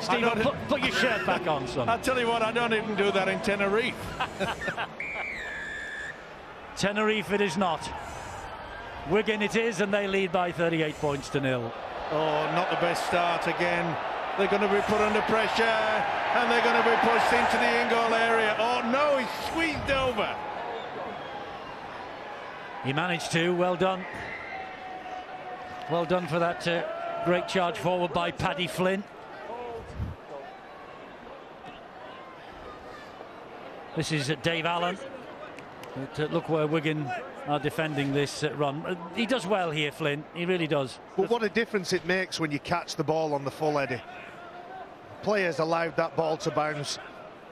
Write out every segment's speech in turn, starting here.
Steve, put your shirt back on, son. I'll tell you what, I don't even do that in Tenerife. Tenerife it is not. Wigan it is, and they lead by 38 points to 0. Oh, not the best start again. They're going to be put under pressure, and they're going to be pushed into the in-goal area. Oh no, he's squeezed over. He managed to. Well done. Well done for that great charge forward by Paddy Flynn. This is Dave Allen. But, look where Wigan are defending this run. He does well here, Flynn. He really does. But what a difference it makes when you catch the ball on the full, Eddie. Players allowed that ball to bounce.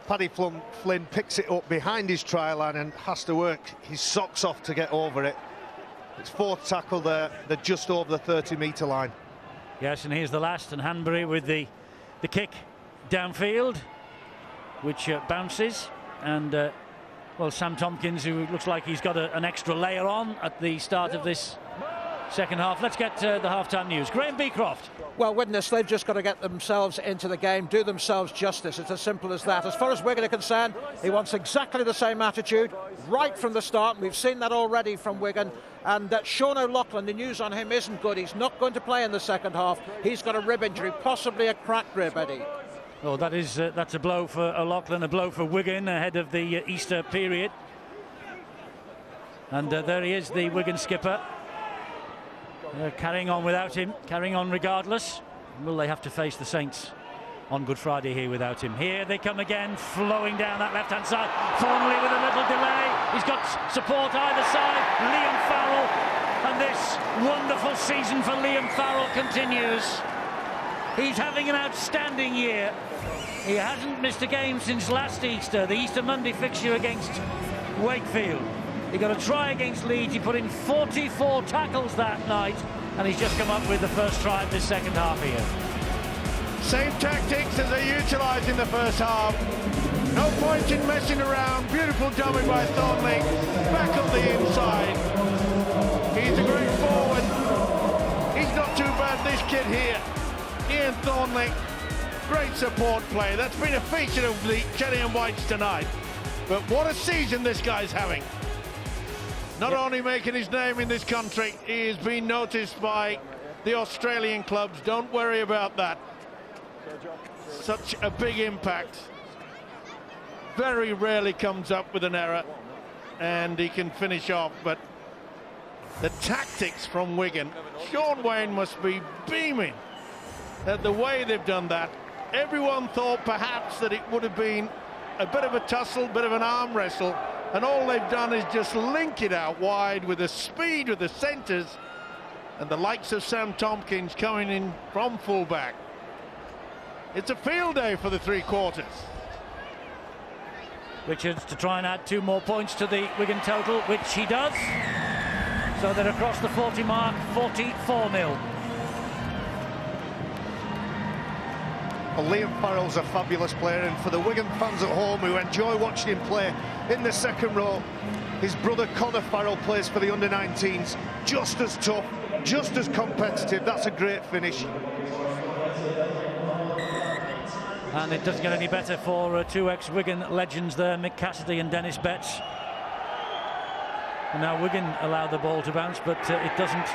Paddy Flynn picks it up behind his try line and has to work his socks off to get over it. It's fourth tackle there. They're just over the 30-metre line. Yes, and here's the last, and Hanbury with the kick downfield, which bounces, and well, Sam Tompkins, who looks like he's got an extra layer on at the start of this second half. Let's get the half-time news. Graham Beecroft. Well, Widnes, they've just got to get themselves into the game, do themselves justice. It's as simple as that. As far as Wigan are concerned, he wants exactly the same attitude right from the start. We've seen that already from Wigan. And Sean O'Loughlin, the news on him isn't good. He's not going to play in the second half. He's got a rib injury, possibly a cracked rib, Eddie. Oh, that's a blow for O'Loughlin, a blow for Wigan ahead of the Easter period. And there he is, the Wigan skipper. Carrying on without him, carrying on regardless. Will they have to face the Saints on Good Friday here without him? Here they come again, flowing down that left-hand side. Thornley with a little delay. He's got support either side. Liam Farrell. And this wonderful season for Liam Farrell continues. He's having an outstanding year. He hasn't missed a game since last Easter, the Easter Monday fixture against Wakefield. He got a try against Leeds. He put in 44 tackles that night, and he's just come up with the first try of this second half here. Same tactics as they utilised in the first half. No point in messing around. Beautiful jumping by Thornley. Back on the inside. He's a great forward. He's not too bad, this kid here. Ian Thornley. Great support play. That's been a feature of the Cherry and Whites tonight. But what a season this guy's having. Not only making his name in this country, he has been noticed by the Australian clubs. Don't worry about that. Such a big impact. Very rarely comes up with an error, and he can finish off. But the tactics from Wigan, Sean Wayne must be beaming at the way they've done that. Everyone thought perhaps that it would have been a bit of a tussle, bit of an arm wrestle, and all they've done is just link it out wide with the speed of the centres, and the likes of Sam Tompkins coming in from fullback. It's a field day for the three quarters. Richards to try and add 2 more points to the Wigan total, which he does. So they're across the 40 mark, 44-0. Well, Liam Farrell's a fabulous player, and for the Wigan fans at home who enjoy watching him play in the second row, his brother Connor Farrell plays for the under-19s. Just as tough, just as competitive. That's a great finish. And it doesn't get any better for 2 ex-Wigan legends there, Mick Cassidy and Dennis Betts. And now Wigan allow the ball to bounce, but it doesn't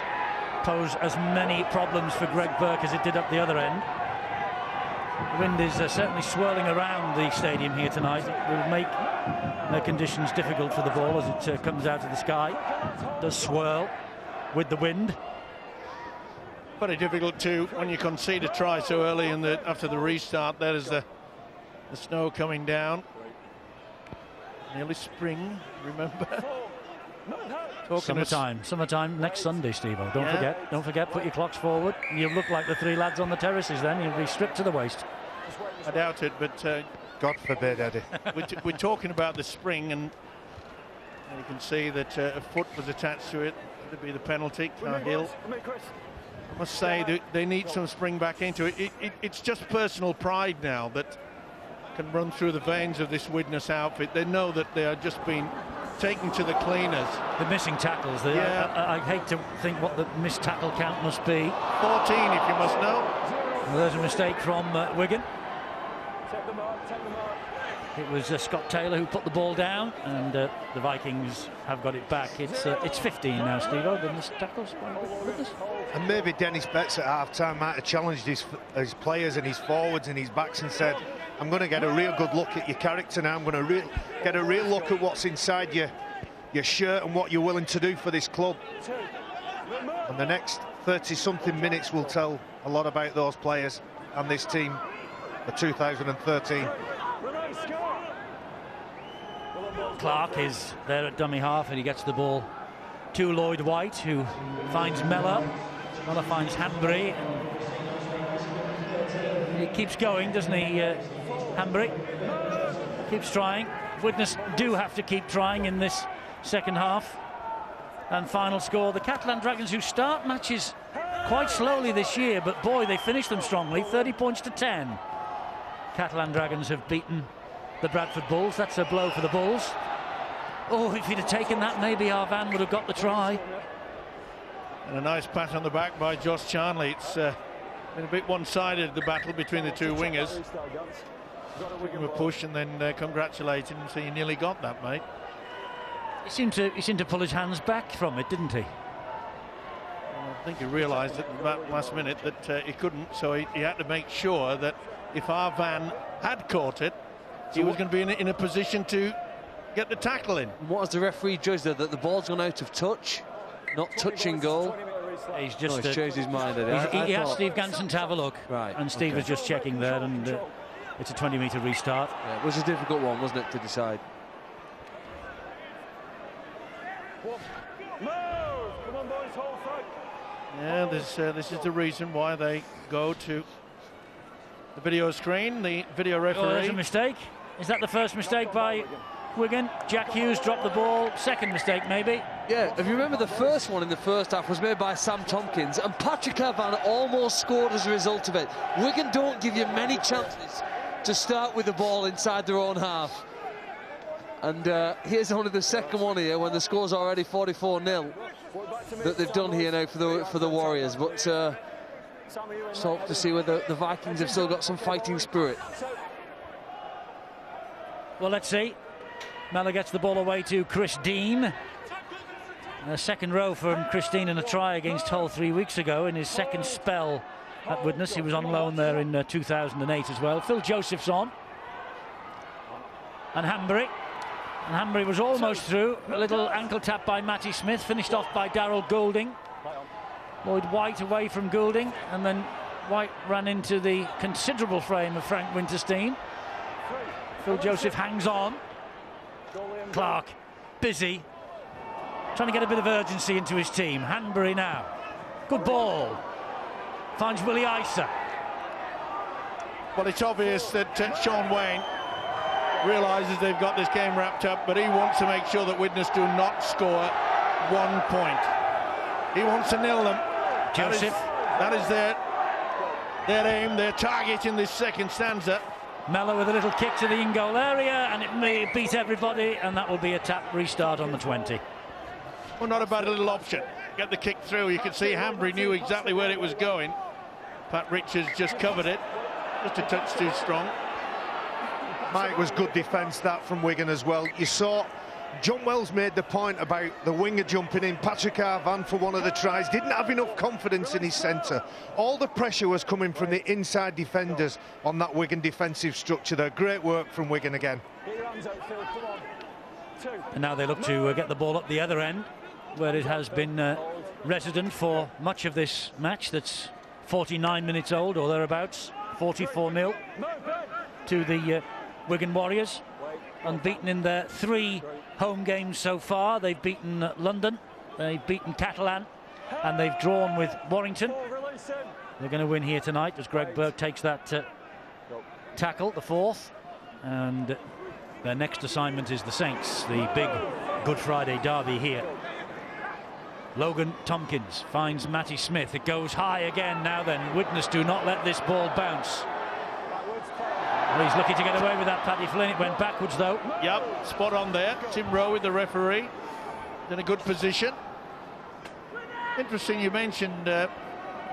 pose as many problems for Greg Burke as it did up the other end. The wind is certainly swirling around the stadium here tonight. It will make the conditions difficult for the ball as it comes out of the sky. It does swirl with the wind. Very difficult too when you concede a try so early in after the restart. There is the snow coming down. Nearly spring, remember. Summertime next Sunday, Steve-O. Don't forget, put your clocks forward. You'll look like the 3 lads on the terraces then. You'll be stripped to the waist. I doubt it, but God forbid, Eddie. we're talking about the spring, and you can see that a foot was attached to it. That'd be the penalty. Hill. I must say they need some spring back into it. It's just personal pride now that can run through the veins of this Widnes outfit. They know that they are just being taken to the cleaners. The missing tackles. I hate to think what the missed tackle count must be. 14, if you must know. Well, there's a mistake from Wigan. It was Scott Taylor who put the ball down, and the Vikings have got it back. It's 15 now, Steve-O, the missed tackles. And maybe Dennis Betts at half-time might have challenged his players and his forwards and his backs and said, I'm going to get a real good look at your character now. I'm going to get a real look at what's inside your shirt and what you're willing to do for this club. And the next 30-something minutes will tell a lot about those players and this team for 2013. Clark is there at dummy half, and he gets the ball to Lloyd White, who finds Mellor. Mellor finds Hanbury. He keeps going, doesn't he, Hanbury? Keeps trying. Widnes do have to keep trying in this second half. And final score, the Catalan Dragons, who start matches quite slowly this year, but boy, they finish them strongly, 30 points to 10. Catalan Dragons have beaten the Bradford Bulls. That's a blow for the Bulls. Oh, if he'd have taken that, maybe Arvan would have got the try. And a nice pat on the back by Josh Charnley. It's been a bit one-sided, the battle between the two wingers. Give him a push and then congratulate him and say, you nearly got that, mate. He seemed to pull his hands back from it, didn't he? I think he realised at the last minute that he couldn't, so he had to make sure that if Arvan had caught it, he was going to be in a position to get the tackle in. What has the referee judged there? That the ball's gone out of touch, not touching goal? He's just he's changed his mind. He asked Steve Ganson to have a look, right, and Steve was just checking there, and it's a 20-metre restart. Yeah, it was a difficult one, wasn't it, to decide? Yeah, this is the reason why they go to the video screen, the video referee. Oh, there's a mistake. Is that the first mistake by Wigan? Jack Hughes dropped the ball. Second mistake, maybe. Yeah, if you remember, the first one in the first half was made by Sam Tompkins, and Patrick Arvan almost scored as a result of it. Wigan don't give you many chances to start with the ball inside their own half. And here's only the second one here when the score's already 44-0 that they've done here now for the Warriors. But so to see whether the Vikings have still got some fighting spirit. Well, let's see. Mellor gets the ball away to Chris Dean. A second row from Chris Dean in a try against Hull 3 weeks ago in his second spell at Widnes. He was on loan there in 2008 as well. Phil Joseph's on. And Hanbury. And Hanbury was almost through. A little ankle tap by Matty Smith, finished off by Darryl Goulding. Lloyd White away from Goulding, and then White ran into the considerable frame of Frank Winterstein. Phil Joseph hangs on. Clark, busy, trying to get a bit of urgency into his team. Hanbury now. Good ball. Finds Willie Isa. Well, it's obvious that Sean Wayne realises they've got this game wrapped up, but he wants to make sure that Widnes do not score 1 point. He wants to nil them. Joseph. That is their aim, their target in this second stanza. Mellor with a little kick to the in-goal area, and it may beat everybody, and that will be a tap restart on the 20. Well, not a bad little option. Get the kick through. You can see Hanbury knew exactly where it was going. Pat Richards just covered it. Just a touch too strong. Mike, was good defence that from Wigan as well. You saw John Wells made the point about the winger jumping in. Patrick Arvan, for one of the tries, didn't have enough confidence in his centre. All the pressure was coming from the inside defenders on that Wigan defensive structure there. Great work from Wigan again. And now they look to get the ball up the other end, where it has been resident for much of this match. That's 49 minutes old or thereabouts. 44-0 to the Wigan Warriors. Unbeaten in their 3 home games so far. They've beaten London, they've beaten Catalan, and they've drawn with Warrington. They're going to win here tonight as Greg Burke takes that tackle, the 4th. And their next assignment is the Saints, the big Good Friday derby here. Logan Tompkins finds Matty Smith. It goes high again now then. Widnes do not let this ball bounce. Well, he's lucky to get away with that, Paddy Flynn. It went backwards, though. Yep, spot on there. Tim Rowe with the referee. In a good position. Interesting you mentioned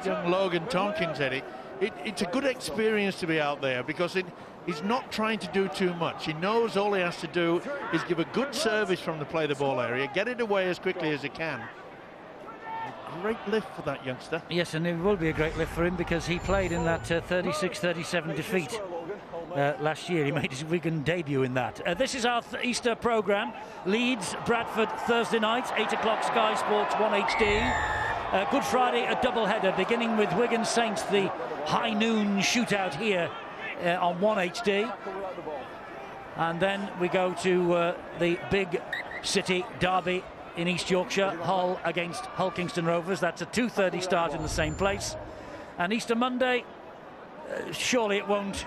young Logan Tompkins, Eddie. it's a good experience to be out there, because he's not trying to do too much. He knows all he has to do is give a good service from the play the ball area, get it away as quickly as he can. A great lift for that youngster. Yes, and it will be a great lift for him, because he played in that 36-37 defeat last year. He made his Wigan debut in that. This is our Easter programme. Leeds, Bradford, Thursday night, 8 o'clock, Sky Sports 1 HD. Good Friday, a double-header, beginning with Wigan Saints, the high noon shootout here on 1 HD. And then we go to the big city derby in East Yorkshire, Hull against Hull Kingston Rovers. That's a 2:30 start in the same place. And Easter Monday, surely it won't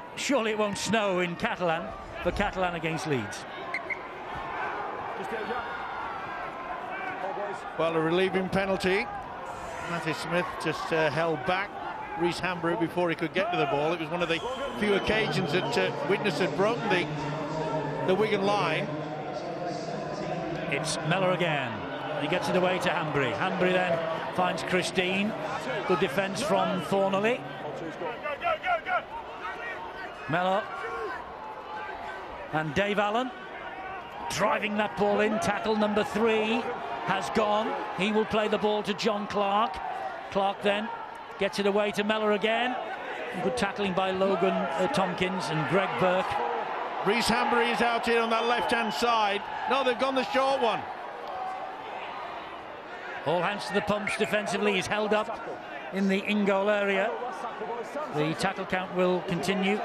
snow in Catalan for Catalan against Leeds. Well, a relieving penalty. Matthew Smith just held back Reece Hambrew before he could get to the ball. It was one of the few occasions that Widnes had broken the Wigan line. It's Mellor again. He gets it away to Hambry. Hambry then finds Christine. Good defence from Thornley. Mellor. And Dave Allen driving that ball in. Tackle number 3 has gone. He will play the ball to John Clark. Clark then gets it away to Mellor again. Good tackling by Logan Tompkins and Greg Burke. Reece Hambry is out here on that left-hand side. No, they've gone the short one. All hands to the pumps defensively. He's held up in the in-goal area. The tackle count will continue.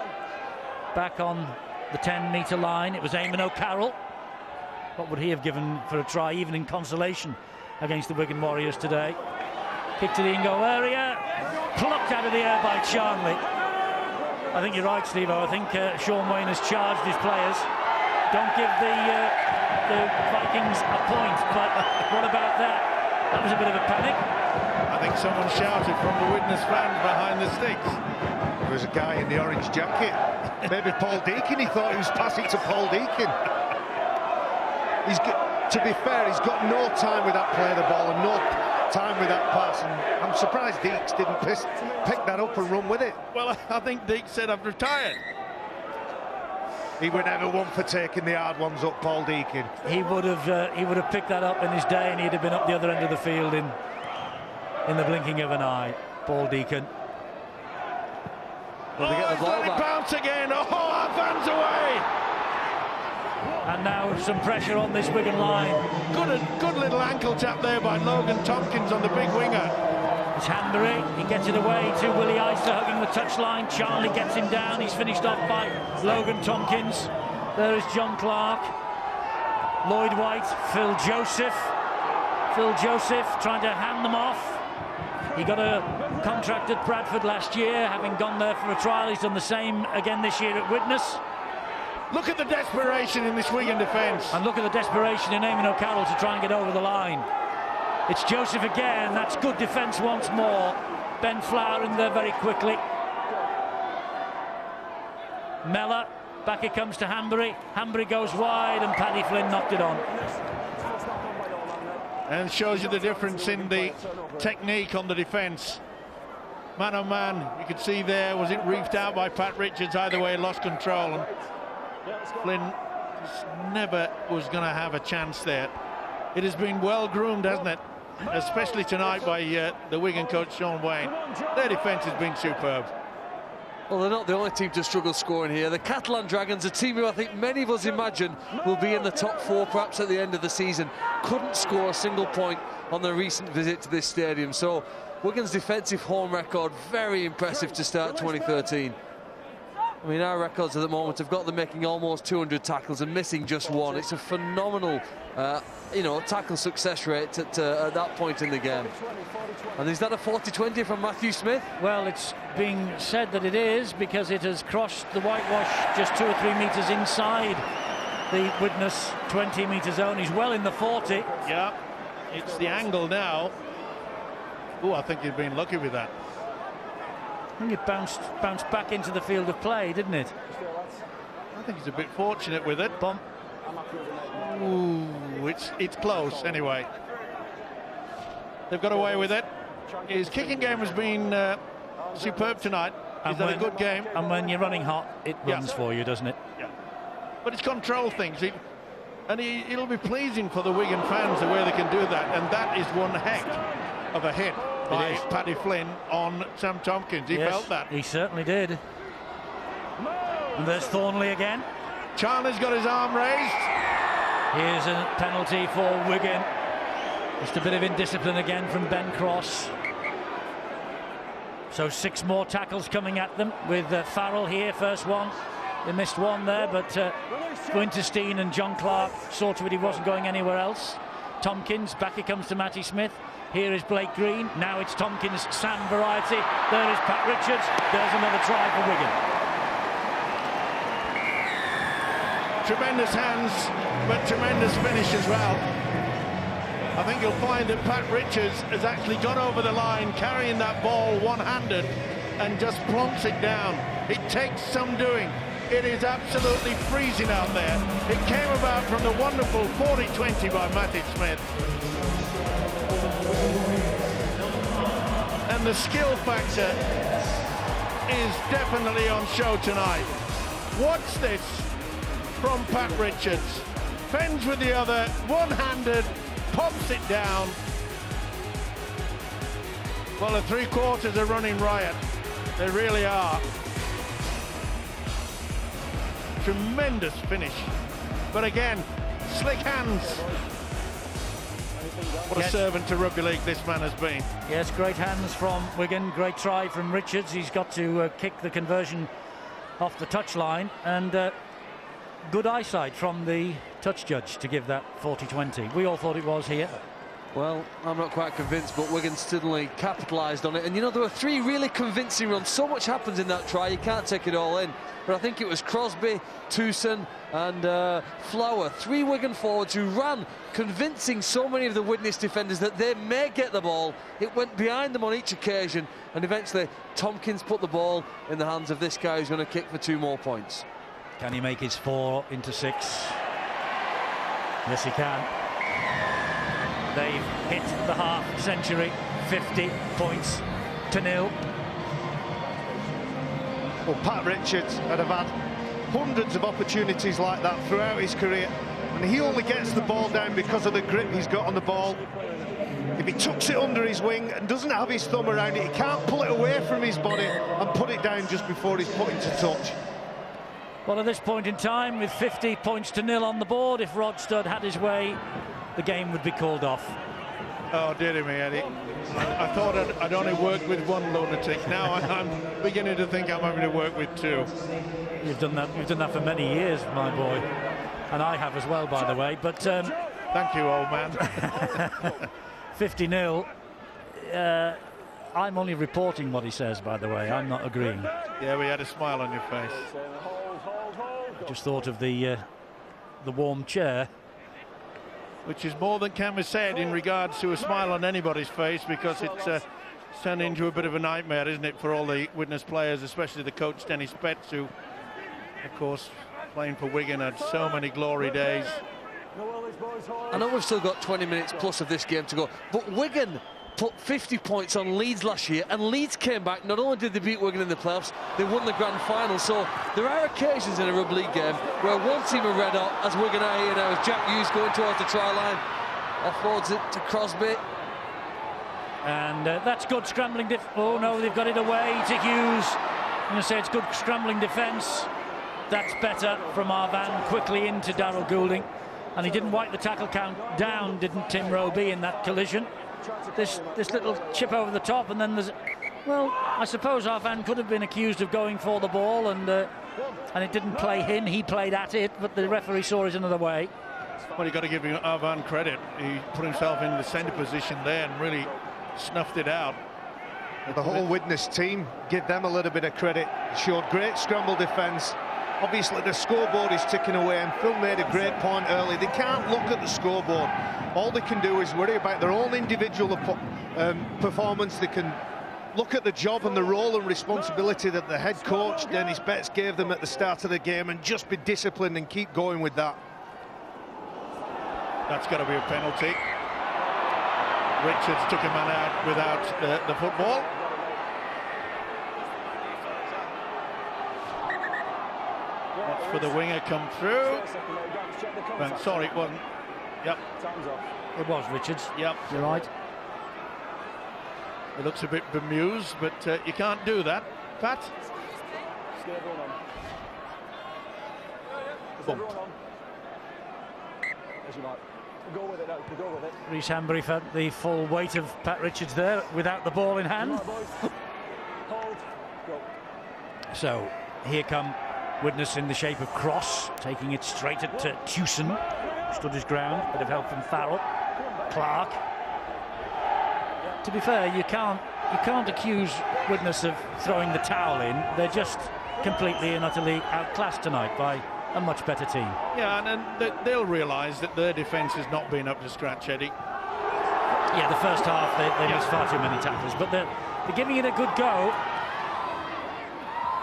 Back on the 10-metre line, it was Eamon O'Carroll. What would he have given for a try, even in consolation, against the Wigan Warriors today? Kick to the in-goal area, plucked out of the air by Charnley. I think you're right, Steve-O. I think Sean Wayne has charged his players. Don't give the Vikings a point, but what about that? That was a bit of a panic. I think someone shouted from the Widnes fans behind the sticks. There was a guy in the orange jacket. Maybe Paul Deakin. He thought he was passing to Paul Deakin. To be fair, he's got no time with that play the ball and no time with that pass, and I'm surprised Deeks didn't pick that up and run with it. Well, I think Deeks said, "I've retired." He would never one for taking the hard ones up, Paul Deakin. He would have picked that up in his day, and he'd have been up the other end of the field in the blinking of an eye. Paul Deakin. Well, they get the ball back. Bounce again. Oh, our fans away. And now some pressure on this Wigan line. Good little ankle tap there by Logan Tompkins on the big winger. It's Hanbury. He gets it away to Willie Ister, hugging the touchline. Charlie gets him down. He's finished off by Logan Tompkins. There is John Clark, Lloyd White, Phil Joseph. Phil Joseph trying to hand them off. He got a contract at Bradford last year, having gone there for a trial. He's done the same again this year at Widnes. Look at the desperation in this Wigan defence. And look at the desperation in Eamon O'Carroll to try and get over the line. It's Joseph again. That's good defence once more. Ben Flower in there very quickly. Mellor, back it comes to Hanbury. Hanbury goes wide and Paddy Flynn knocked it on. And shows you the difference in the technique on the defence. Man on man, you could see there, was it reefed out by Pat Richards? Either way, lost control. And Flynn never was going to have a chance there. It has been well groomed, hasn't it? Especially tonight by the Wigan coach Sean Wayne. Their defence has been superb. Well, they're not the only team to struggle scoring here. The Catalan Dragons, a team who I think many of us imagine will be in the top 4 perhaps at the end of the season, couldn't score a single point on their recent visit to this stadium. So Wigan's defensive home record, very impressive to start 2013. I mean, our records at the moment have got them making almost 200 tackles and missing just 1. It's a phenomenal, tackle success rate at that point in the game. And is that a 40-20 from Matthew Smith? Well, it's being said that it is, because it has crossed the whitewash just 2 or 3 metres inside the Widnes 20-metre zone. He's well in the 40. Yeah, it's the angle now. Oh, I think he's been lucky with that. I think it bounced back into the field of play, didn't it? I think he's a bit fortunate with it. Bump. Ooh, it's close anyway. They've got away with it. His kicking game has been superb tonight. Is that a good game? And when you're running hot, it runs for you, doesn't it? Yeah. But it's control things. It'll be pleasing for the Wigan fans the way they can do that. And that is one heck of a hit by Paddy Flynn on Sam Tompkins. He felt that. He certainly did. And there's Thornley again. Charlie's got his arm raised. Here's a penalty for Wigan. Just a bit of indiscipline again from Ben Cross. So 6 more tackles coming at them with Farrell here, first one. They missed one there, but Winterstein and John Clark saw to it he wasn't going anywhere else. Tompkins, back it comes to Matty Smith. Here is Blake Green. Now it's Tompkins' Sam variety. There is Pat Richards. There's another try for Wigan. Tremendous hands, but tremendous finish as well. I think you'll find that Pat Richards has actually got over the line, carrying that ball one-handed, and just plonks it down. It takes some doing. It is absolutely freezing out there. It came about from the wonderful 40-20 by Matty Smith. And the skill factor is definitely on show tonight. Watch this from Pat Richards. Fends with the other, one-handed, pops it down. Well, the three-quarters are running riot. They really are. Tremendous finish. But again, slick hands. What a servant to rugby league this man has been. Yes, great hands from Wigan. Great try from Richards. He's got to kick the conversion off the touchline. And good eyesight from the touch judge to give that 40-20. We all thought it was here. Well, I'm not quite convinced, but Wigan certainly capitalised on it. And, you know, there were 3 really convincing runs. So much happens in that try, you can't take it all in. But I think it was Crosby, Towson and Flower, 3 Wigan forwards who ran, convincing so many of the Widnes defenders that they may get the ball. It went behind them on each occasion, and eventually Tompkins put the ball in the hands of this guy who's going to kick for 2 more points. Can he make his 4 into 6? Yes, he can. They've hit the half century, 50 points to 0. Well, Pat Richards would have had hundreds of opportunities like that throughout his career, and he only gets the ball down because of the grip he's got on the ball. If he tucks it under his wing and doesn't have his thumb around it, he can't pull it away from his body and put it down just before he's put into touch. Well, at this point in time, with 50 points to 0 on the board, if Rod Studd had his way, the game would be called off. Oh, dear me, Eddie. I thought I'd only worked with one lunatic. Now I'm beginning to think I'm having to work with 2. You've done that for many years, my boy. And I have as well, by the way. But thank you, old man. 50-0. I'm only reporting what he says, by the way. I'm not agreeing. Yeah, we had a smile on your face. I just thought of the warm chair. Which is more than can be said in regards to a smile on anybody's face, because it's turned into a bit of a nightmare, isn't it, for all the Widnes players, especially the coach Dennis Betts, who, of course, playing for Wigan, had so many glory days. I know we've still got 20 minutes plus of this game to go, but Wigan put 50 points on Leeds last year, and Leeds came back. Not only did they beat Wigan in the playoffs, they won the grand final. So there are occasions in a rugby league game where one team are red hot, as Wigan are here now, as Jack Hughes going towards the try line, offloads it to Crosby. And that's good scrambling. Oh no, they've got it away to Hughes. I'm going to say it's good scrambling defence. That's better from Arvan, quickly into Darryl Goulding. And he didn't wipe the tackle count down, didn't Tim Roby, in that collision. This little chip over the top, and then there's, well, I suppose Arvan could have been accused of going for the ball, and it didn't play him. He played at it, but the referee saw it another way. Well, you've got to give Arvan credit. He put himself in the centre position there and really snuffed it out. The whole Widnes team, give them a little bit of credit. Showed great scramble defence. Obviously the scoreboard is ticking away, and Phil made a great point early. They can't look at the scoreboard. All they can do is worry about their own individual performance. They can look at the job and the role and responsibility that the head coach Dennis Betts gave them at the start of the game, and just be disciplined and keep going with that. That's got to be a penalty. Richards took a man out without the football. Watch for the winger come through. Sorry, it wasn't. Yep. It was Richards. Yep. You're right. It looks a bit bemused, but you can't do that. Pat? Bumped. Rhys Hanbury felt the full weight of Pat Richards there without the ball in hand. So here come Widnes in the shape of Cross, taking it straight at Tewson. Stood his ground, bit of help from Farrell. Clark. To be fair, you can't accuse Widnes of throwing the towel in. They're just completely and utterly outclassed tonight by a much better team. Yeah, and they'll realise that their defence has not been up to scratch, Eddie. Yeah, the first half they missed far too many tackles, but they're giving it a good go.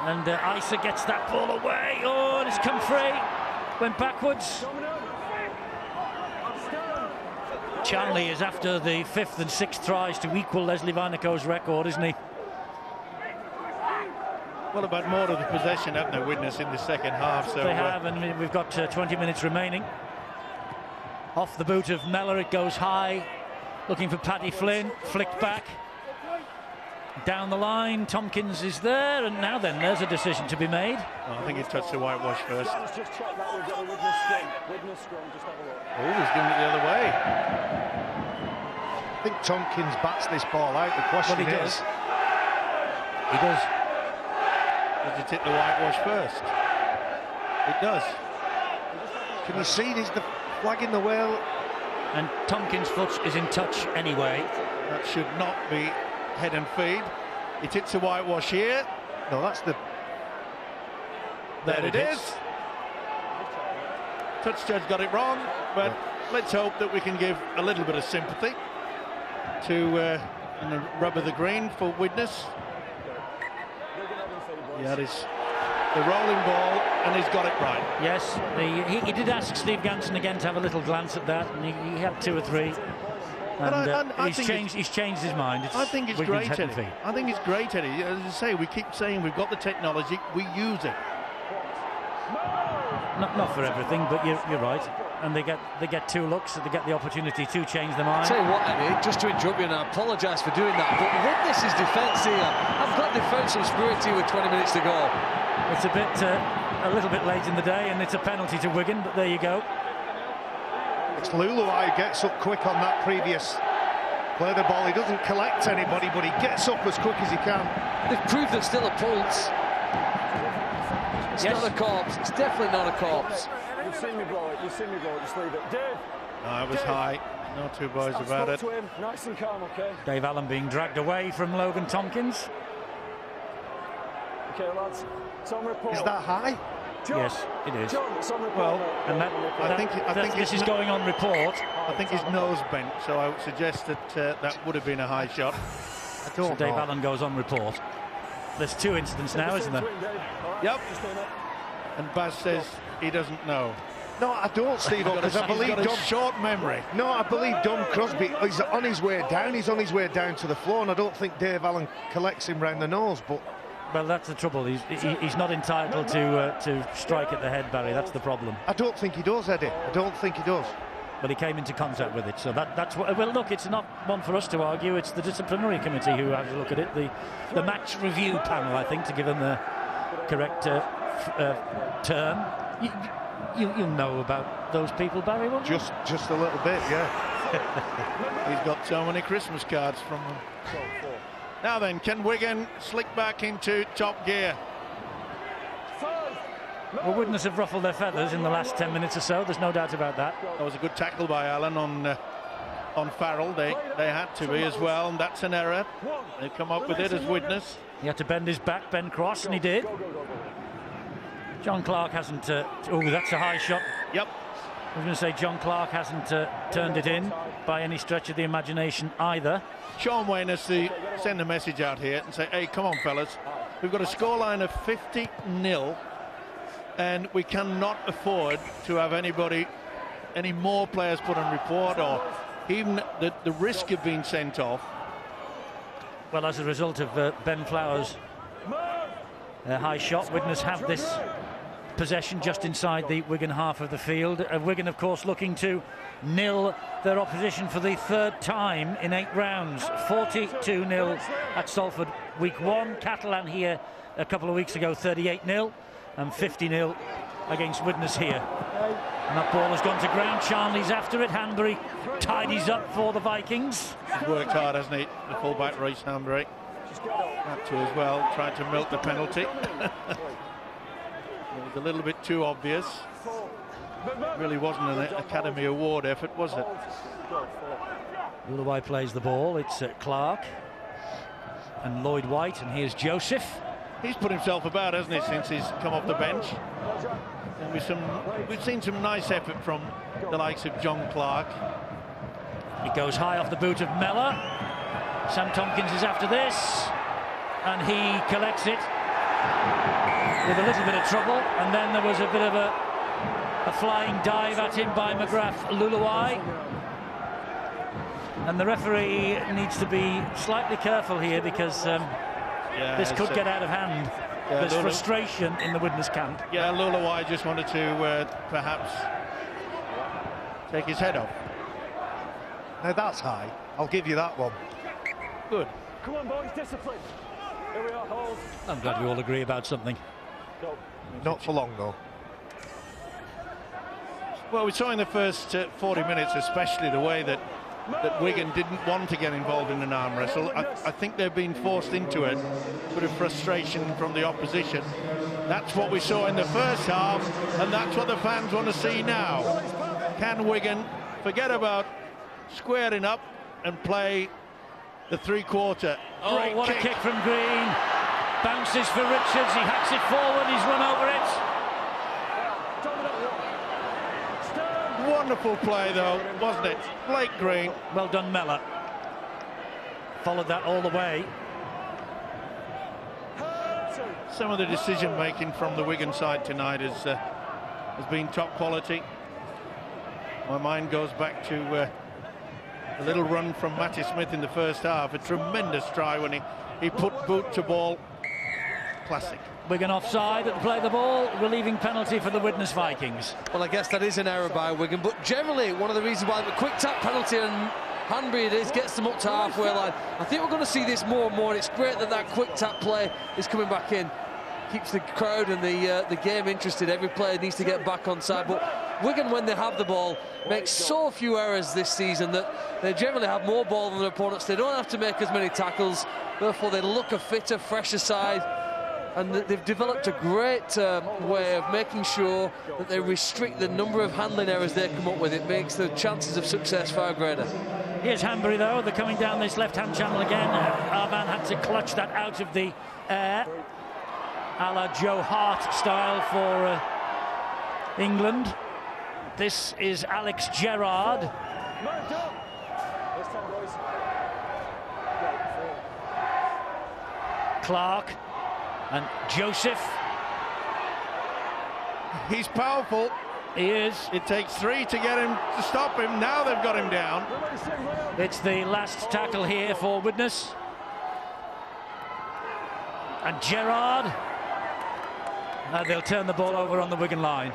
And Isa gets that ball away. Oh, and it's come free. Went backwards. Charlie is after the 5th and 6th tries to equal Leslie Varnico's record, isn't he? Well, about more of the possession, haven't they, Widnes, in the second half? So they have, and we've got 20 minutes remaining. Off the boot of Mellor, it goes high. Looking for Paddy Flynn, flicked back. Down the line, Tompkins is there, and now then, there's a decision to be made. Oh, I think he touched the whitewash first. Oh, he's giving it the other way. I think Tompkins bats this ball out. The question He is... He does. Does it hit the whitewash first? It does. Can you see there's the flag in the wheel? And Tompkins' foot is in touch anyway. That should not be head and feed. It hits the whitewash here. No, that's the... There it is. Touch judge got it wrong, but let's hope that we can give a little bit of sympathy to rub of the green for Widnes. Yeah, it is the rolling ball, and he's got it right. Yes, he did ask Steve Ganson again to have a little glance at that, and he had 2 or 3. And he's changed his mind. I think it's great, Eddie. I think it's great, Eddie. As you say, we keep saying we've got the technology, we use it. Not for everything, but you're right. And they get 2 looks, so they get the opportunity to change their mind. I'll tell you what, Eddie, just to interrupt you, and I apologise for doing that, but Widnes' defence here, I'm glad they found some spirit here with 20 minutes to go. It's a little bit late in the day, and it's a penalty to Wigan, but there you go. It's Luluai who gets up quick on that previous play the ball. He doesn't collect anybody, but he gets up as quick as he can. They've proved there's still a pulse. It's not a corpse. It's definitely not a corpse. You've seen me blow it. Just leave it. Dave. No, it was high. No two boys about it. To him. Nice and calm, okay? Dave Allen being dragged away from Logan Tompkins. Okay, lads. It's on report. Is that high? John, yes, it is. John, it's on report. Well, and I think this is going on report. I think his nose bent, so I would suggest that that would have been a high shot. I don't know. Dave Allen goes on report. There's 2 incidents now, isn't there? Yep. And Baz says he doesn't know. No, I don't, Steve, because I believe Dom... short memory. No, I believe Dom Crosby is on his way down. He's on his way down to the floor, and I don't think Dave Allen collects him round the nose, but... Well, that's the trouble. He's not entitled to strike at the head, Barry. That's the problem. I don't think he does, Eddie. I don't think he does. But he came into contact with it, so that's what. Well, look, it's not one for us to argue. It's the disciplinary committee who has to look at it. The match review panel, I think, to give them the correct term. You know about those people, Barry, won't you? Just a little bit, yeah. He's got so many Christmas cards from them. Now then, can Wigan slick back into top gear? Well, Widnes have ruffled their feathers in the last 10 minutes or so. There's no doubt about that. That was a good tackle by Allen on Farrell. They had to be as well, and that's an error. They come up with it as Widnes. He had to bend his back, bend cross, and he did. John Clark hasn't... oh, that's a high shot. Yep. I was going to say John Clark hasn't turned it in by any stretch of the imagination either. Sean Wayne has to send a message out here and say, hey, come on, fellas. We've got a scoreline of 50-0, and we cannot afford to have any more players put on report, or even the risk of being sent off. Well, as a result of Ben Flowers' high shot, Widnes have this possession just inside the Wigan half of the field. Wigan, of course, looking to nil their opposition for the third time in 8 rounds. 42-0 at Salford week 1. Catalan here a couple of weeks ago, 38-0, and 50-0 against Widnes here. And that ball has gone to ground. Charnley's after it. Hanbury tidies up for the Vikings. He's worked hard, hasn't he, the fullback Reece Hanbury? Had to as well, tried to milk the penalty. It was a little bit too obvious. It really wasn't an Academy Award effort, was it? Luluwai plays the ball. It's Clark and Lloyd White, and here's Joseph. He's put himself about, hasn't he, since he's come off the bench. And we've seen some nice effort from the likes of John Clark. It goes high off the boot of Mellor. Sam Tompkins is after this, and he collects it with a little bit of trouble, and then there was a bit of a flying dive at him by McGrath Luluwai. And the referee needs to be slightly careful here, because this could get out of hand. There's frustration in the Widnes camp. Yeah, Luluwai just wanted to perhaps take his head off. Now that's high. I'll give you that one. Good. Come on, boys, discipline. Here we are, hold. I'm glad we all agree about something. Go. Not for long, though. Well, we saw in the first 40 minutes, especially the way that Wigan didn't want to get involved in an arm wrestle. I think they've been forced into it. A bit of frustration from the opposition. That's what we saw in the first half, and that's what the fans want to see now. Can Wigan forget about squaring up and play the three-quarter? Oh, what a kick from Green. Bounces for Richards. He hacks it forward. He's run over it. Wonderful play, though, wasn't it? Blake Green. Well done, Mellor. Followed that all the way. Some of the decision-making from the Wigan side tonight has been top quality. My mind goes back to a little run from Matty Smith in the first half. A tremendous try when he put boot to ball. Classic. Wigan offside at the play of the ball. Relieving penalty for the Widnes Vikings. Well, I guess that is an error by Wigan, but generally one of the reasons why the quick tap penalty and Hanbury it is gets them up to halfway line. I think we're going to see this more and more, and it's great that that quick tap play is coming back in. Keeps the crowd and the game interested. Every player needs to get back on side, but Wigan, when they have the ball, make so few errors this season that they generally have more ball than their opponents. They don't have to make as many tackles, therefore they look a fitter, fresher side. And they've developed a great way of making sure that they restrict the number of handling errors they come up with. It makes the chances of success far greater. Here's Hanbury, though. They're coming down this left-hand channel again. Arvan had to clutch that out of the air, a la Joe Hart style for England. This is Alex Gerrard. Clark. And Joseph. He's powerful. He is. It takes 3 to get him to stop him. Now they've got him down. It's the last tackle here for Widnes. And Gerrard. They'll turn the ball over on the Wigan line.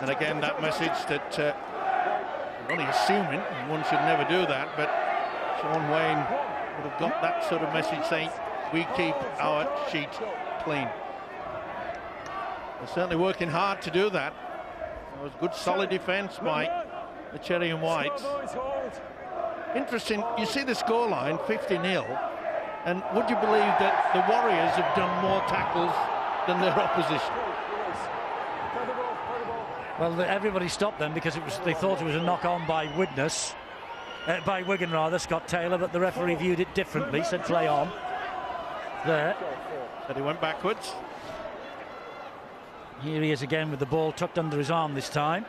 And again, that message that we're only assuming, one should never do that, but Sean Wayne would have got that sort of message saying, we keep our sheet clean. They're certainly working hard to do that. It was good solid defence by the Cherry and Whites. Interesting, you see the scoreline, 50-0, and would you believe that the Warriors have done more tackles than their opposition? Well, everybody stopped them because they thought it was a knock-on by Widnes, by Wigan rather, Scott Taylor, but the referee viewed it differently, said play on. There. But he went backwards. Here he is again with the ball tucked under his arm this time.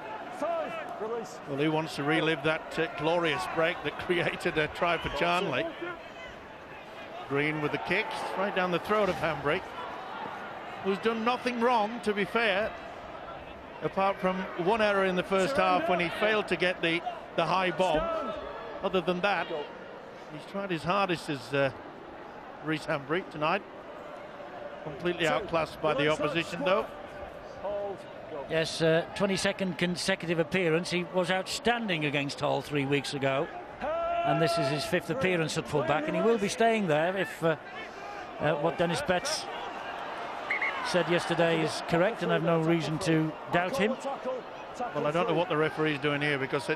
Well, he wants to relive that glorious break that created a try for Charnley. Green with the kicks right down the throat of Hanbury, who's done nothing wrong, to be fair, apart from one error in the first half when he failed to get the high bomb. Other than that, he's tried his hardest as Reece Hanbury tonight. Completely outclassed by the opposition, though. Hold. Go. Yes, 22nd consecutive appearance. He was outstanding against Hull 3 weeks ago. And this is his 5th appearance at full-back, and he will be staying there if what Dennis Betts said yesterday is correct, and I've no reason to doubt him. Well, I don't know what the referee's doing here, because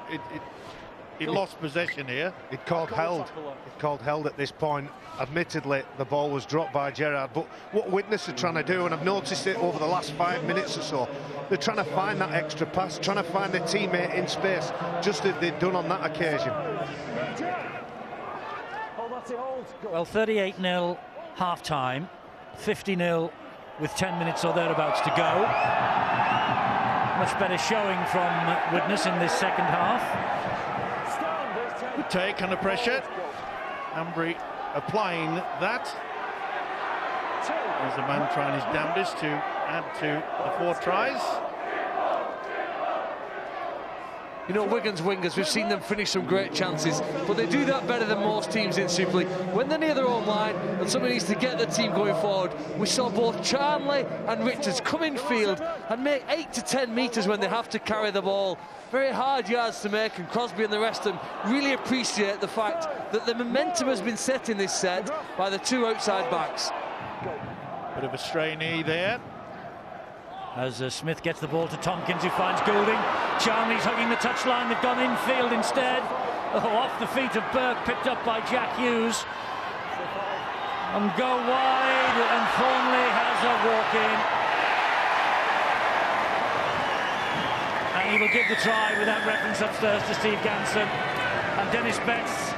he lost possession here. It called held. It called held at this point. Admittedly, the ball was dropped by Gerrard, but what Widnes are trying to do, and I've noticed it over the last 5 minutes or so, they're trying to find that extra pass, trying to find their teammate in space, just as they've done on that occasion. Well, 38-0 half-time, 50-0 with 10 minutes or thereabouts to go. Much better showing from Widnes in this second half. Good take under pressure. Ambry applying that. There's a man trying his damnedest to add to the 4 tries. You know, Wigan's wingers, we've seen them finish some great chances, but they do that better than most teams in Super League. When they're near their own line and somebody needs to get the team going forward, we saw both Charnley and Richards come in field and make 8 to 10 metres when they have to carry the ball. Very hard yards to make, and Crosby and the rest of them really appreciate the fact that the momentum has been set in this set by the 2 outside backs. Bit of a stray knee there. As Smith gets the ball to Tompkins, who finds Goulding. Charnley's hugging the touchline. They've gone infield instead. Oh, off the feet of Burke, picked up by Jack Hughes. And go wide, and Thornley has a walk-in. And he will give the try without reference upstairs to Steve Ganson. And Dennis Betts,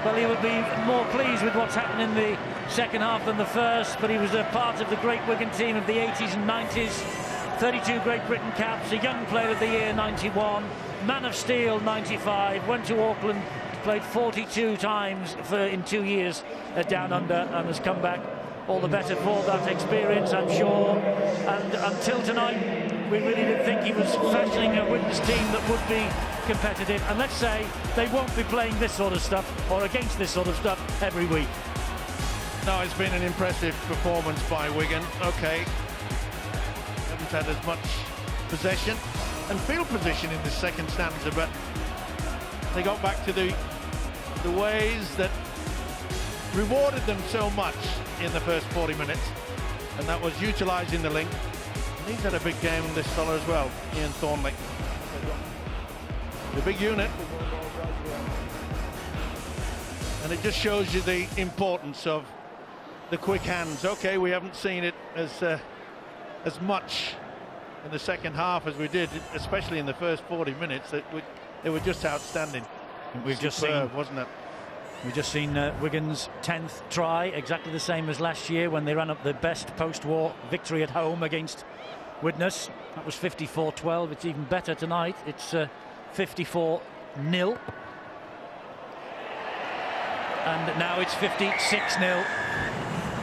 well, he will be more pleased with what's happened in the second half than the first, but he was a part of the great Wigan team of the 80s and 90s. 32 Great Britain caps, a Young Player of the Year 91, Man of Steel 95, went to Auckland, played 42 times in 2 years down under, and has come back all the better for that experience, I'm sure. And until tonight, we really didn't think he was fashioning a Widnes team that would be competitive. And let's say they won't be playing this sort of stuff or against this sort of stuff every week. No, it's been an impressive performance by Wigan. Okay, haven't had as much possession and field position in the second stanza, but they got back to the ways that rewarded them so much in the first 40 minutes, and that was utilising the link. And he's had a big game, this fella as well, Ian Thornley. The big unit. And it just shows you the importance of the quick hands. Okay, we haven't seen it as much in the second half as we did, especially in the first 40 minutes. They were just outstanding. We've just seen, wasn't it? We've just seen Wigan's 10th try, exactly the same as last year when they ran up the best post-war victory at home against Widnes. That was 54-12. It's even better tonight. It's 54-0. And now it's 56-0.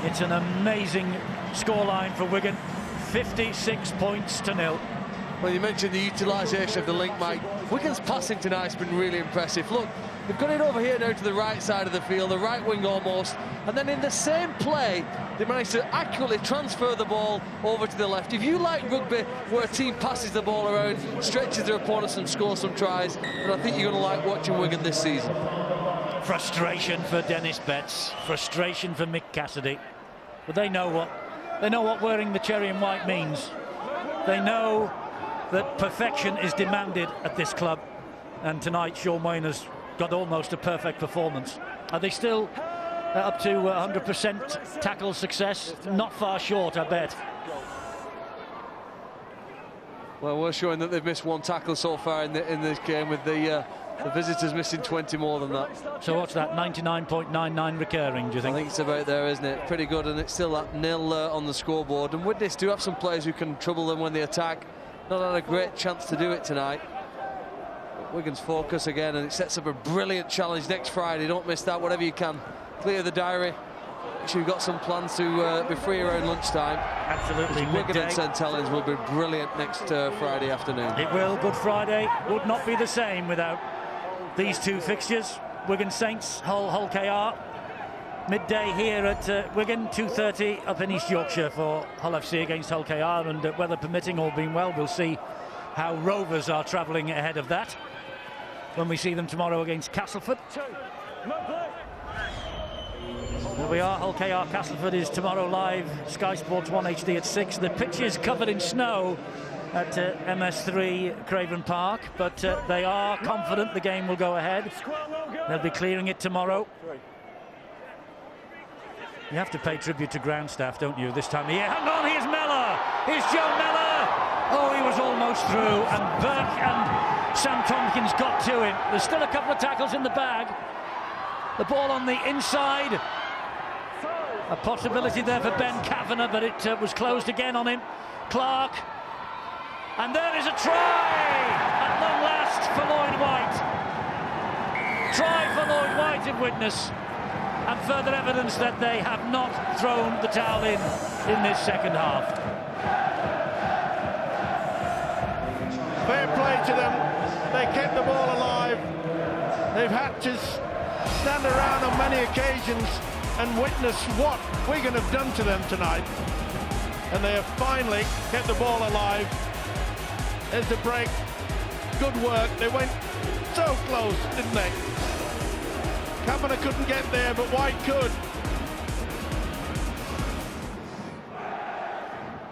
It's an amazing scoreline for Wigan. 56 points to 0. Well, you mentioned the utilisation of the link, Mike. Wigan's passing tonight's been really impressive. Look, they've got it over here now to the right side of the field, the right wing almost, and then in the same play, they managed to accurately transfer the ball over to the left. If you like rugby, where a team passes the ball around, stretches their opponents and scores some tries, then I think you're going to like watching Wigan this season. Frustration for Dennis Betts, frustration for Mick Cassidy, but they know what wearing the cherry and white means. They know that perfection is demanded at this club, and tonight Sean Wayne has got almost a perfect performance. Are they still up to 100% tackle success? Not far short, I bet. Well, we're showing that they've missed one tackle so far in this game, with the visitors missing 20 more than that. So what's that, 99.99 recurring, do you think? I think it's about there, isn't it? Pretty good, and it's still at 0 on the scoreboard. And Widnes do have some players who can trouble them when they attack. Not had a great chance to do it tonight. But Wigan's focus again, and it sets up a brilliant challenge next Friday. Don't miss that, whatever you can. Clear the diary. Make sure you've got some plans to be free around lunchtime. Absolutely. Wigan and St Helens will be brilliant next Friday afternoon. It will. Good Friday would not be the same without these two fixtures. Wigan Saints, Hull KR. midday here at Wigan, 2:30 up in East Yorkshire for Hull FC against Hull KR, and weather permitting, all being well, we'll see how Rovers are travelling ahead of that when we see them tomorrow against Castleford. Here we are, Hull KR Castleford is tomorrow live, Sky Sports 1 HD at 6. The pitch is covered in snow at MS3 Craven Park, but they are confident the game will go ahead. They'll be clearing it tomorrow. You have to pay tribute to ground staff, don't you, this time of year? Hang on, here's Mellor! Here's Joe Mellor! Oh, he was almost through, and Burke and Sam Tompkins got to him. There's still a couple of tackles in the bag. The ball on the inside. A possibility there for Ben Kavanagh, but it was closed again on him. Clark. And there is a try! At long last for Lloyd White. Try for Lloyd White in Widnes. And further evidence that they have not thrown the towel in this second half. Fair play to them. They kept the ball alive. They've had to stand around on many occasions and witness what Wigan have done to them tonight. And they have finally kept the ball alive. There's the break. Good work. They went so close, didn't they? Kavanagh couldn't get there, but White could.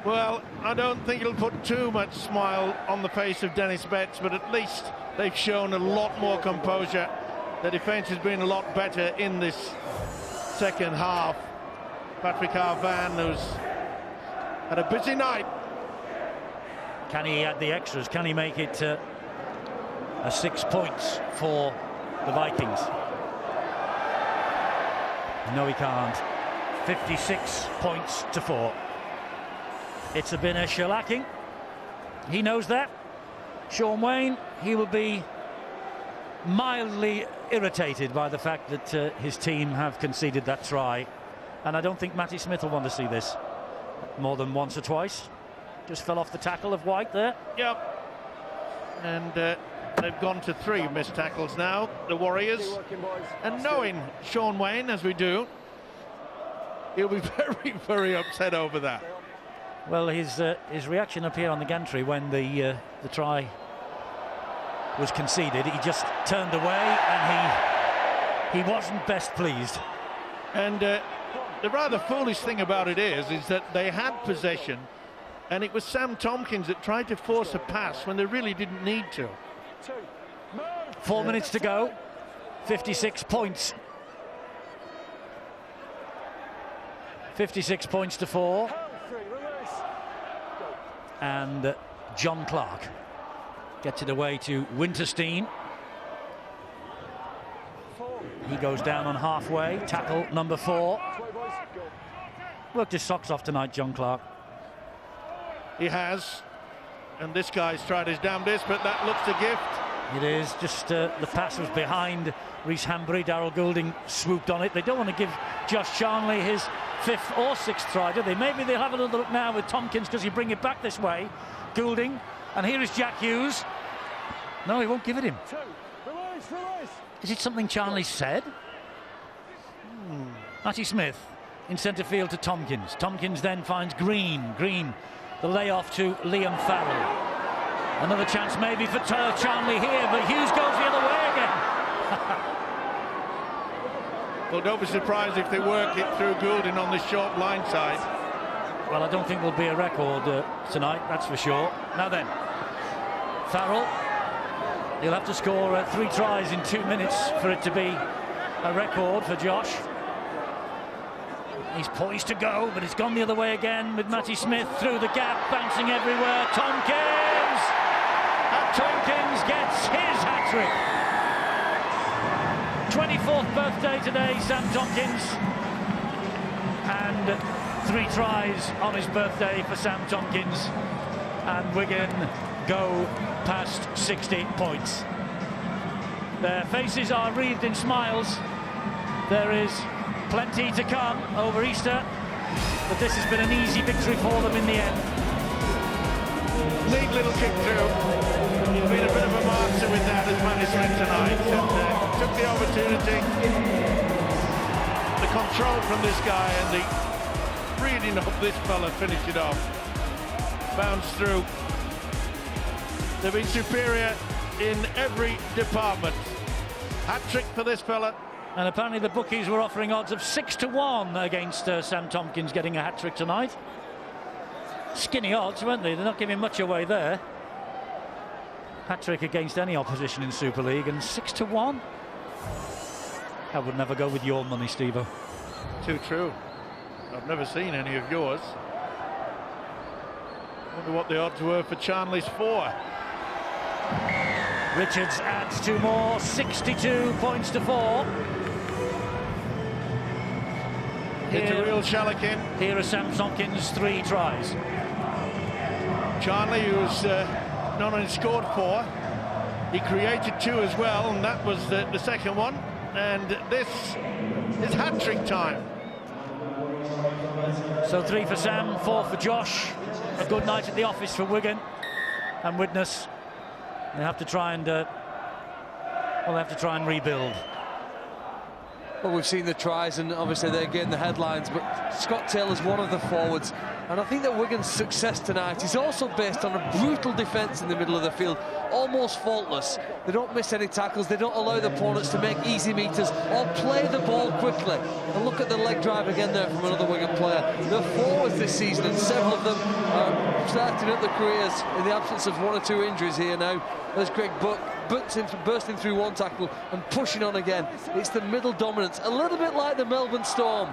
Well, I don't think it'll put too much smile on the face of Dennis Betts, but at least they've shown a lot more composure. The defence has been a lot better in this second half. Patrick Arvan, who's had a busy night. Can he add the extras? Can he make it a 6 points for the Vikings? No, he can't. 56 points to 4. It's been a shellacking. He knows that. Sean Wayne, he will be mildly irritated by the fact that his team have conceded that try. And I don't think Matty Smith will want to see this more than once or twice. Just fell off the tackle of White there. Yep. And they've gone to 3 missed tackles now, the Warriors. And knowing Sean Wayne, as we do, he'll be very, very upset over that. Well, his reaction up here on the gantry when the try was conceded, he just turned away and he wasn't best pleased. And the rather foolish thing about it is that they had possession, and it was Sam Tompkins that tried to force a pass when they really didn't need to. 4 minutes to go. 56 points. 56 points to 4. And John Clark gets it away to Winterstein. He goes down on halfway. Tackle number 4. Worked his socks off tonight, John Clark. He has. And this guy's tried his damnedest, but that looks a gift. It is. Just the pass was behind Rhys Hanbury. Darryl Goulding swooped on it. They don't want to give Josh Charnley his 5th or 6th try, do they? Maybe they'll have another look now with Tompkins because you bring it back this way. Goulding. And here is Jack Hughes. No, he won't give it him. Is it something Charnley said? Matty Smith in centre field to Tompkins. Tompkins then finds Green. Green, the layoff to Liam Farrell. Another chance maybe for Charnley here, but Hughes goes the other way again. Well, don't be surprised if they work it through Goulding on the short blind side. Well, I don't think there'll be a record tonight, that's for sure. Now then, Farrell, he'll have to score 3 tries in 2 minutes for it to be a record for Josh. He's poised to go, but it's gone the other way again with Matty Smith through the gap, bouncing everywhere. Tompkins! And Tompkins gets his hat-trick. 24th birthday today, Sam Tompkins. And 3 tries on his birthday for Sam Tompkins. And Wigan go past 60 points. Their faces are wreathed in smiles. There is plenty to come over Easter, but this has been an easy victory for them in the end. Neat little kick through. He's been a bit of a master with that as management tonight, and took the opportunity. The control from this guy, and the reading of this fella finished it off. Bounced through. They've been superior in every department. Hat-trick for this fella. And apparently the bookies were offering odds of 6-1 against Sam Tompkins getting a hat-trick tonight. Skinny odds, weren't they? They're not giving much away there. Hat-trick against any opposition in Super League, and 6-1. I would never go with your money, Steve-o. Too true. I've never seen any of yours. Wonder what the odds were for Charnley's 4. Richards adds 2 more, 62 points to 4. It's a real shellacking. Here are Sam Tompkins' 3 tries. Charnley, who's not only scored 4, he created 2 as well, and that was the second one. And this is hat-trick time. So 3 for Sam, 4 for Josh. A good night at the office for Wigan and Widnes. They have to try and rebuild. Well, we've seen the tries, and obviously they're getting the headlines, but Scott Taylor's one of the forwards, and I think that Wigan's success tonight is also based on a brutal defence in the middle of the field, almost faultless. They don't miss any tackles, they don't allow the opponents to make easy meters or play the ball quickly. And look at the leg drive again there from another Wigan player. They're forwards this season, and several of them are starting up their careers in the absence of 1 or 2 injuries here now. There's Greg bursting through one tackle and pushing on again. It's the middle dominance, a little bit like the Melbourne Storm.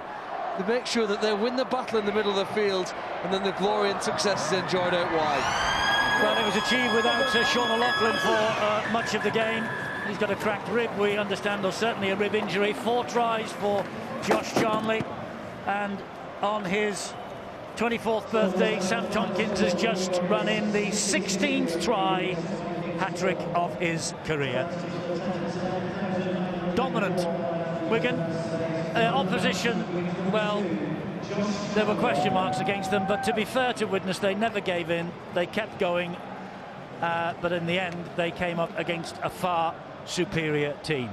They make sure that they win the battle in the middle of the field, and then the glory and success is enjoyed out wide. Well, it was achieved without Sean O'Loughlin for much of the game. He's got a cracked rib, we understand, or certainly a rib injury. 4 tries for Josh Charnley, and on his 24th birthday, Sam Tompkins has just run in the 16th try hat-trick of his career. Dominant Wigan. Opposition, well, there were question marks against them, but to be fair to Widnes, they never gave in. They kept going, but in the end, they came up against a far superior team.